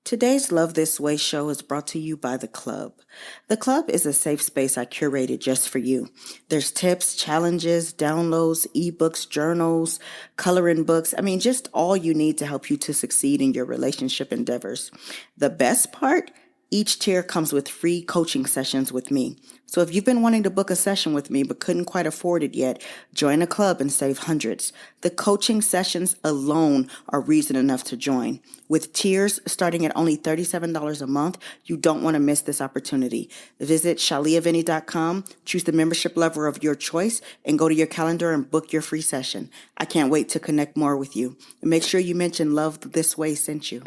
Today's Love This Way show is brought to you by The Club. The Club is a safe space I curated just for you. There's tips, challenges, downloads, ebooks, journals, coloring books. Just all you need to help you to succeed in your relationship endeavors. The best part? Each tier comes with free coaching sessions with me. So if you've been wanting to book a session with me but couldn't quite afford it yet, join a club and save hundreds. The coaching sessions alone are reason enough to join. With tiers starting at only $37 a month, you don't want to miss this opportunity. Visit shaliavinny.com, choose the membership level of your choice, and go to your calendar and book your free session. I can't wait to connect more with you. And make sure you mention Love This Way sent you.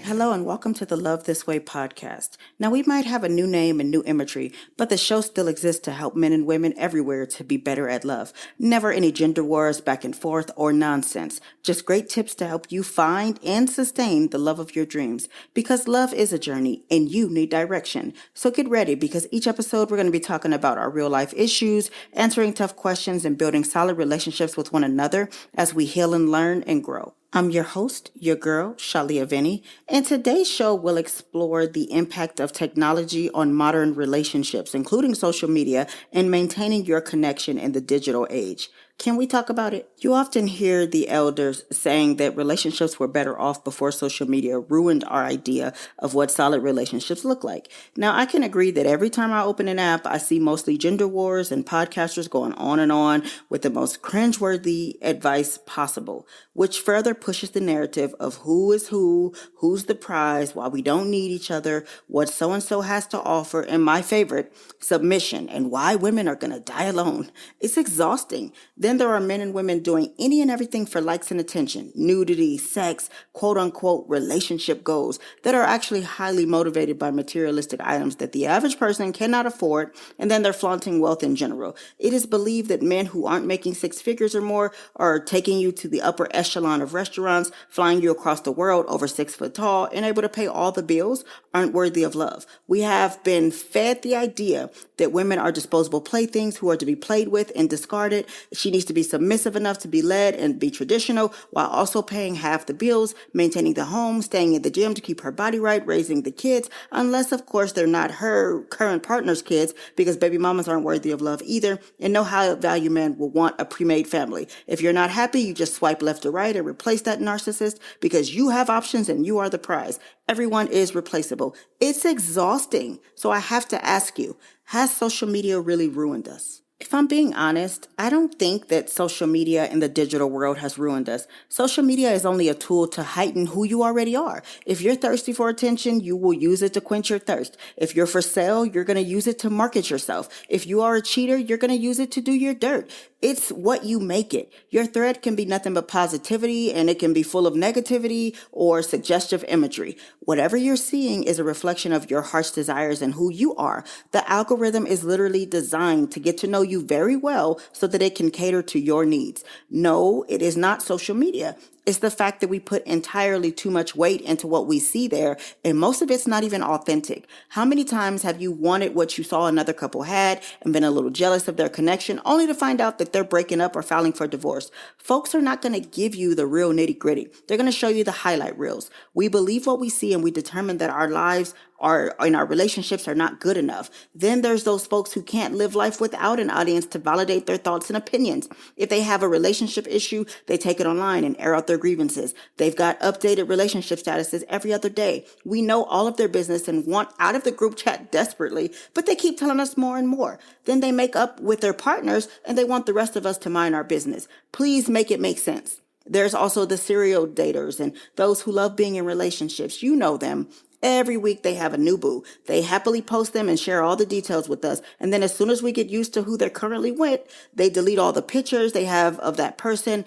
Hello and welcome to the Love This Way podcast. Now, we might have a new name and new imagery, but the show still exists to help men and women everywhere to be better at love. Never any gender wars, back and forth, or nonsense. Just great tips to help you find and sustain the love of your dreams. Because love is a journey and you need direction. So get ready because each episode we're going to be talking about our real life issues, answering tough questions, and building solid relationships with one another as we heal and learn and grow. I'm your host, your girl, Shalia Vinny, and today's show will explore the impact of technology on modern relationships, including social media, and maintaining your connection in the digital age. Can we talk about it? You often hear the elders saying that relationships were better off before social media ruined our idea of what solid relationships look like. Now, I can agree that every time I open an app, I see mostly gender wars and podcasters going on with the most cringeworthy advice possible, which further pushes the narrative of who is who, who's the prize, why we don't need each other, what so-and-so has to offer, and my favorite, submission, and why women are going to die alone. It's exhausting. Then there are men and women doing any and everything for likes and attention, nudity, sex, quote-unquote relationship goals that are actually highly motivated by materialistic items that the average person cannot afford, and then they're flaunting wealth in general. It is believed that men who aren't making six figures or more are taking you to the upper echelon of restaurants, flying you across the world over 6 foot tall, and able to pay all the bills aren't worthy of love. We have been fed the idea that women are disposable playthings who are to be played with and discarded. She needs to be submissive enough to be led and be traditional while also paying half the bills, maintaining the home, staying at the gym to keep her body right, raising the kids, unless of course they're not her current partner's kids, because baby mamas aren't worthy of love either, and no high value man will want a pre-made family. If you're not happy, you just swipe left or right and replace that narcissist because you have options and you are the prize. Everyone is replaceable. It's exhausting. So I have to ask you, has social media really ruined us? If I'm being honest, I don't think that social media in the digital world has ruined us. Social media is only a tool to heighten who you already are. If you're thirsty for attention, you will use it to quench your thirst. If you're for sale, you're going to use it to market yourself. If you are a cheater, you're going to use it to do your dirt. It's what you make it. Your thread can be nothing but positivity, and it can be full of negativity or suggestive imagery. Whatever you're seeing is a reflection of your heart's desires and who you are. The algorithm is literally designed to get to know you very well so that it can cater to your needs. No, it is not social media. It's the fact that we put entirely too much weight into what we see there, and most of it's not even authentic. How many times have you wanted what you saw another couple had and been a little jealous of their connection, only to find out that they're breaking up or filing for divorce? Folks are not going to give you the real nitty-gritty. They're going to show you the highlight reels. We believe what we see, and we determine that our lives in our relationships are not good enough. Then there's those folks who can't live life without an audience to validate their thoughts and opinions. If they have a relationship issue, they take it online and air out their grievances. They've got updated relationship statuses every other day. We know all of their business and want out of the group chat desperately, but they keep telling us more and more. Then they make up with their partners and they want the rest of us to mind our business. Please make it make sense. There's also the serial daters and those who love being in relationships. You know them. Every week they have a new boo. They happily post them and share all the details with us. And then as soon as we get used to who they're currently with, they delete all the pictures they have of that person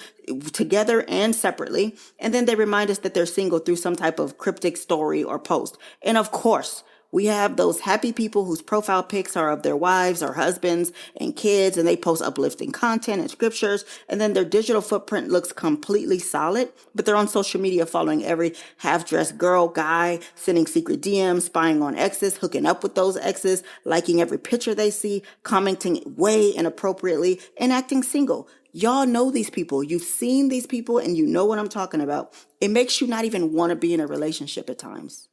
together and separately. And then they remind us that they're single through some type of cryptic story or post. And of course, We have those happy people whose profile pics are of their wives or husbands and kids, and they post uplifting content and scriptures, and then their digital footprint looks completely solid, but they're on social media following every half-dressed girl, guy, sending secret DMs, spying on exes, hooking up with those exes, liking every picture they see, commenting way inappropriately, and acting single. Y'all know these people. You've seen these people and you know what I'm talking about. It makes you not even want to be in a relationship at times.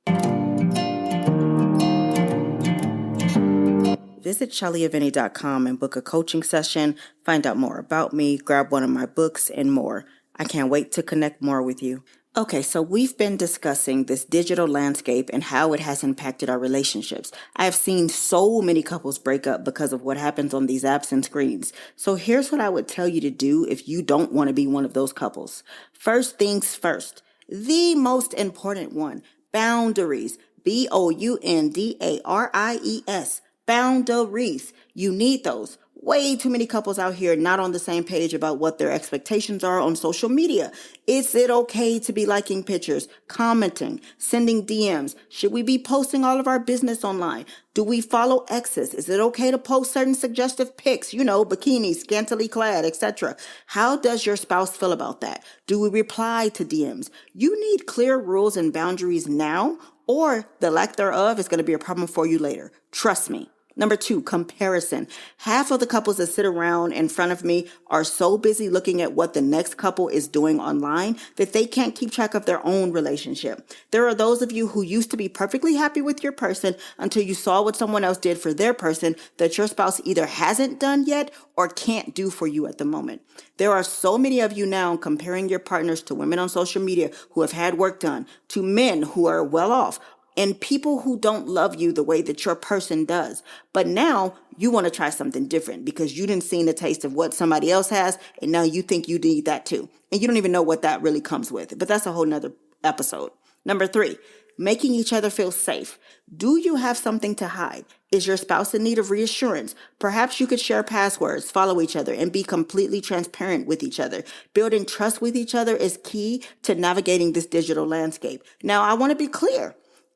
Visit ShellyAveni.com and book a coaching session, find out more about me, grab one of my books, and more. I can't wait to connect more with you. Okay, so we've been discussing this digital landscape and how it has impacted our relationships. I have seen so many couples break up because of what happens on these apps and screens. So here's what I would tell you to do if you don't want to be one of those couples. First things first, the most important one, boundaries. Boundaries. Boundaries. You need those. Way too many couples out here not on the same page about what their expectations are on social media. Is it okay to be liking pictures, commenting, sending DMs? Should we be posting all of our business online? Do we follow exes? Is it okay to post certain suggestive pics, bikinis, scantily clad, etc.? How does your spouse feel about that? Do we reply to DMs? You need clear rules and boundaries now, or the lack thereof is going to be a problem for you later. Trust me. Number 2, comparison. Half of the couples that sit around in front of me are so busy looking at what the next couple is doing online that they can't keep track of their own relationship. There are those of you who used to be perfectly happy with your person until you saw what someone else did for their person that your spouse either hasn't done yet or can't do for you at the moment. There are so many of you now comparing your partners to women on social media who have had work done, to men who are well off, and people who don't love you the way that your person does. But now you want to try something different because you didn't see the taste of what somebody else has, and now you think you need that too. And you don't even know what that really comes with. But that's a whole nother episode. Number 3, making each other feel safe. Do you have something to hide? Is your spouse in need of reassurance? Perhaps you could share passwords, follow each other, and be completely transparent with each other. Building trust with each other is key to navigating this digital landscape. Now, I want to be clear.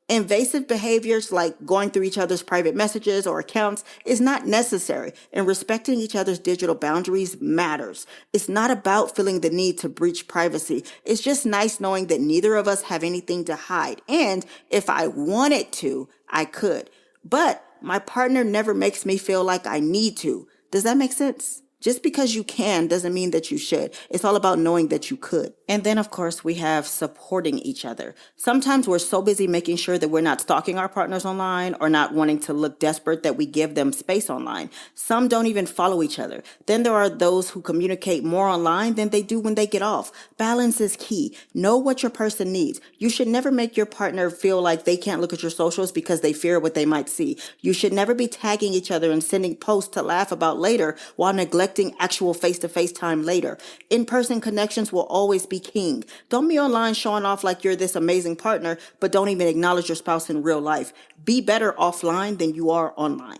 Invasive behaviors like going through each other's private messages or accounts is not necessary, and respecting each other's digital boundaries matters. It's not about feeling the need to breach privacy. It's just nice knowing that neither of us have anything to hide. And if I wanted to, I could. But my partner never makes me feel like I need to. Does that make sense? Just because you can doesn't mean that you should. It's all about knowing that you could. And then, of course, we have supporting each other. Sometimes we're so busy making sure that we're not stalking our partners online or not wanting to look desperate that we give them space online. Some don't even follow each other. Then there are those who communicate more online than they do when they get off. Balance is key. Know what your person needs. You should never make your partner feel like they can't look at your socials because they fear what they might see. You should never be tagging each other and sending posts to laugh about later while neglecting actual face-to-face time later. In-person connections will always be king. Don't be online showing off like you're this amazing partner, but don't even acknowledge your spouse in real life. Be better offline than you are online.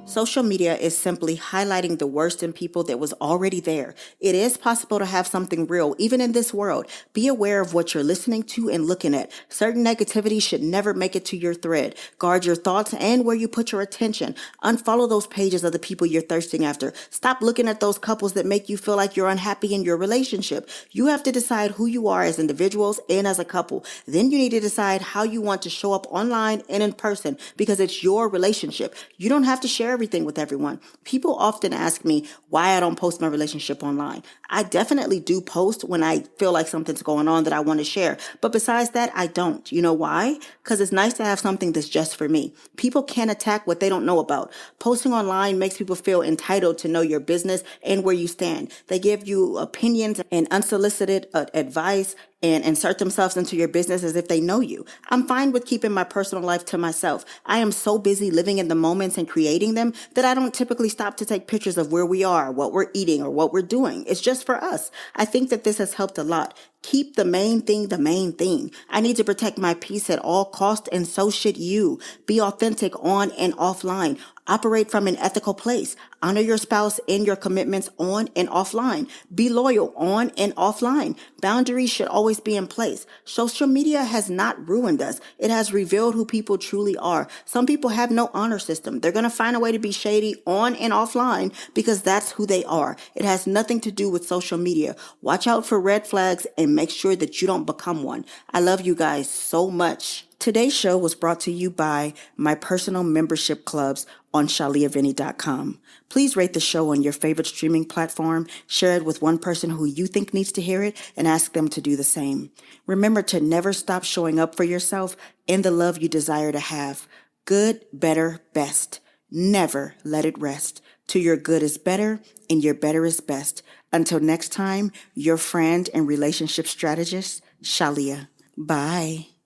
Social media is simply highlighting the worst in people that was already there. It is possible to have something real, even in this world. Be aware of what you're listening to and looking at. Certain negativity should never make it to your thread. Guard your thoughts and where you put your attention. Unfollow those pages of the people you're thirsting after. Stop looking at those couples that make you feel like you're unhappy in your relationship. You have to decide who you are as individuals and as a couple. Then you need to decide how you want to show up online and in person because it's your relationship. You don't have to share everything with everyone. People often ask me why I don't post my relationship online. I definitely do post when I feel like something's going on that I want to share. But besides that, I don't. You know why? Because it's nice to have something that's just for me. People can't attack what they don't know about. Posting online makes people feel entitled to know your business and where you stand. They give you opinions and unsolicited advice and insert themselves into your business as if they know you. I'm fine with keeping my personal life to myself. I am so busy living in the moments and creating them that I don't typically stop to take pictures of where we are, what we're eating, or what we're doing. It's just for us. I think that this has helped a lot. Keep the main thing the main thing. I need to protect my peace at all costs, and so should you. Be authentic on and offline. Operate from an ethical place. Honor your spouse and your commitments on and offline. Be loyal on and offline. Boundaries should always be in place. Social media has not ruined us. It has revealed who people truly are. Some people have no honor system. They're going to find a way to be shady on and offline because that's who they are. It has nothing to do with social media. Watch out for red flags and make sure that you don't become one. I love you guys so much. Today's show was brought to you by my personal membership clubs on shaliavinny.com. Please rate the show on your favorite streaming platform, share it with one person who you think needs to hear it, and ask them to do the same. Remember to never stop showing up for yourself and the love you desire to have. Good, better, best. Never let it rest. To your good is better and your better is best. Until next time, your friend and relationship strategist, Shalia. Bye.